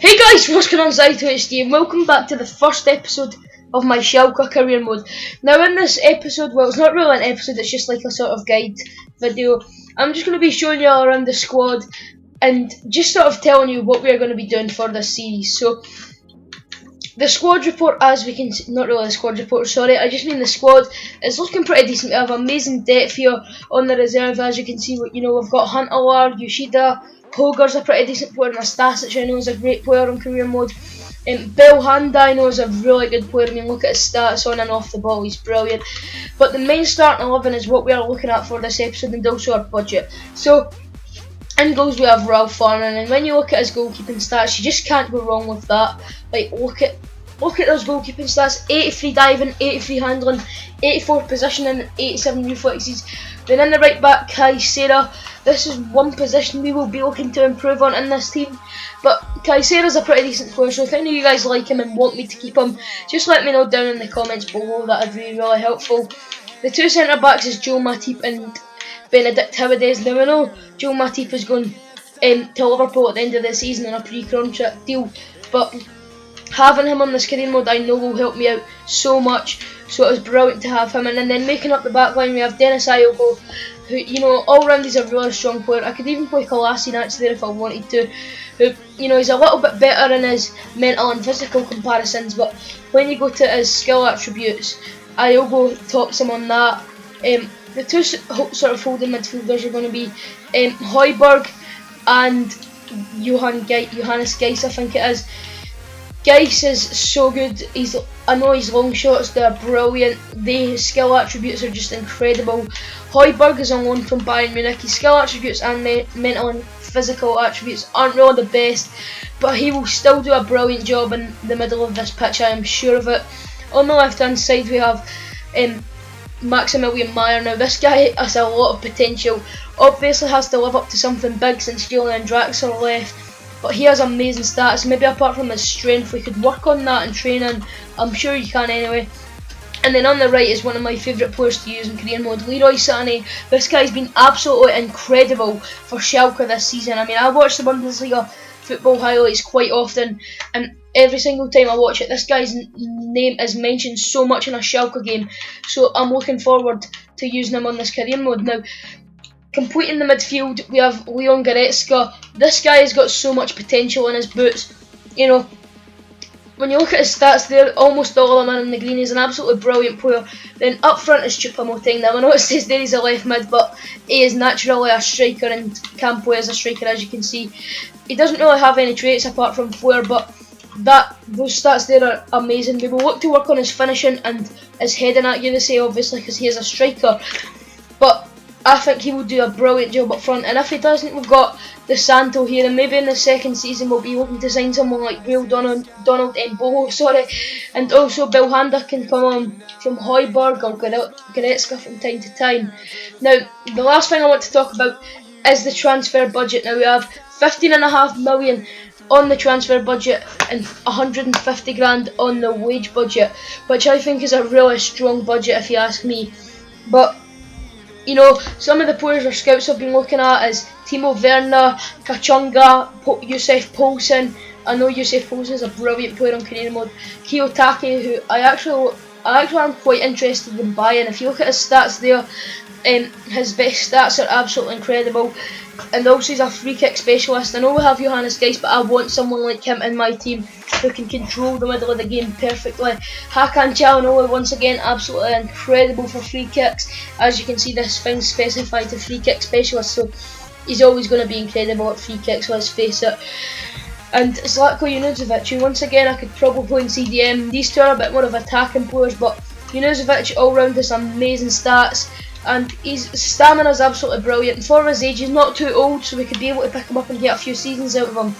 Hey guys, what's going on? Zyto and welcome back to the first episode of my Schalke career mode. Now in this episode, well, it's not really an episode, it's just like a sort of guide video. I'm just going to be showing you all around the squad and just sort of telling you what we're going to be doing for this series. So the squad report, as we can see, not really the squad report, sorry, I just mean the squad is looking pretty decent. We have amazing depth here on the reserve, as you can see. You know, we've got Huntelaar, Yoshida, Hogar's a pretty decent player, and Stasic I know is a great player on career mode. Belhanda I know is a really good player. I mean, look at his stats on and off the ball, he's brilliant. But the main starting 11 is what we are looking at for this episode, and also our budget. So in goals we have Ralph Farnan, and when you look at his goalkeeping stats, you just can't go wrong with that. Like, look at those goalkeeping stats: 83 diving, 83 handling, 84 positioning, 87 reflexes. Then in the right back, Kaysera. This is one position we will be looking to improve on in this team. But Kaysera's a pretty decent player, so if any of you guys like him and want me to keep him, just let me know down in the comments below. That would be really helpful. The two centre backs is Joe Matip and Benedict Howades. Now I know Joe Matip is going to Liverpool at the end of the season on a pre-contract deal, but having him on this career mode I know will help me out so much, so it was brilliant to have him. And then making up the back line we have Dennis Iogo, who, you know, all round he's a really strong player. I could even play Kolasinac there if I wanted to, who, you know, he's a little bit better in his mental and physical comparisons, but when you go to his skill attributes, Iogo tops him on that. The two sort of holding midfielders are going to be Højbjerg and Johannes Geis, I think it is. Geis is so good. I know his long shots, they're brilliant. The skill attributes are just incredible. Højbjerg is on loan from Bayern Munich. His skill attributes and mental and physical attributes aren't really the best, but he will still do a brilliant job in the middle of this pitch, I am sure of it. On the left hand side we have Maximilian Meyer. Now this guy has a lot of potential. Obviously has to live up to something big since Julian Draxler left, but he has amazing stats. Maybe apart from his strength, we could work on that in training. I'm sure you can anyway. And then on the right is one of my favourite players to use in career mode, Leroy Sané. This guy's been absolutely incredible for Schalke this season. I mean, I watch the Bundesliga football highlights quite often, and every single time I watch it, this guy's name is mentioned so much in a Schalke game. So I'm looking forward to using him on this career mode. Now, completing the midfield, we have Leon Goretzka. This guy has got so much potential in his boots. You know, when you look at his stats, they're almost all of them in the green. He's an absolutely brilliant player. Then up front is Choupo-Moting. Now I know it says there he's a left mid, but he is naturally a striker and can play as a striker, as you can see. He doesn't really have any traits apart from flair, but those stats there are amazing. We will look to work on his finishing and his heading accuracy, obviously, because he is a striker. But I think he will do a brilliant job up front, and if he doesn't, we've got De Santo here, and maybe in the second season we'll be looking to sign someone like Donald Mbolo, sorry, and also Belhanda can come on from Højbjerg or Goretzka from time to time. Now, the last thing I want to talk about is the transfer budget. Now we have 15.5 million on the transfer budget and 150 grand on the wage budget, which I think is a really strong budget if you ask me. But you know, some of the players our scouts have been looking at is Timo Werner, Kachunga, Yusuf Poulsen. I know Yusuf Poulsen is a brilliant player on career mode. Kiyotake, who I actually am quite interested in buying. If you look at his stats there, his best stats are absolutely incredible. And also he's a free kick specialist. I know we have Johannes Geis, but I want someone like him in my team who can control the middle of the game perfectly. Hakan Çalhanoğlu, once again, absolutely incredible for free kicks. As you can see, this thing's specified to free kick specialist, so he's always going to be incredible at free kicks, let's face it. And Zlatko Junuzovic, who once again I could probably play in CDM. These two are a bit more of attacking players, but Junuzovic all round has amazing stats, and his stamina is absolutely brilliant. And for his age, he's not too old, so we could be able to pick him up and get a few seasons out of him.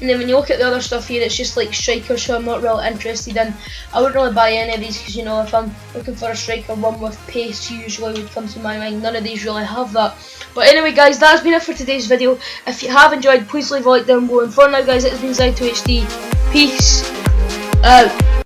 And then when you look at the other stuff here, it's just like strikers who I'm not really interested in. I wouldn't really buy any of these because, you know, if I'm looking for a striker, one with pace usually would come to my mind. None of these really have that. But anyway guys, that's been it for today's video. If you have enjoyed, please leave a like down below. And for now guys, it has been Zyto HD. Peace out.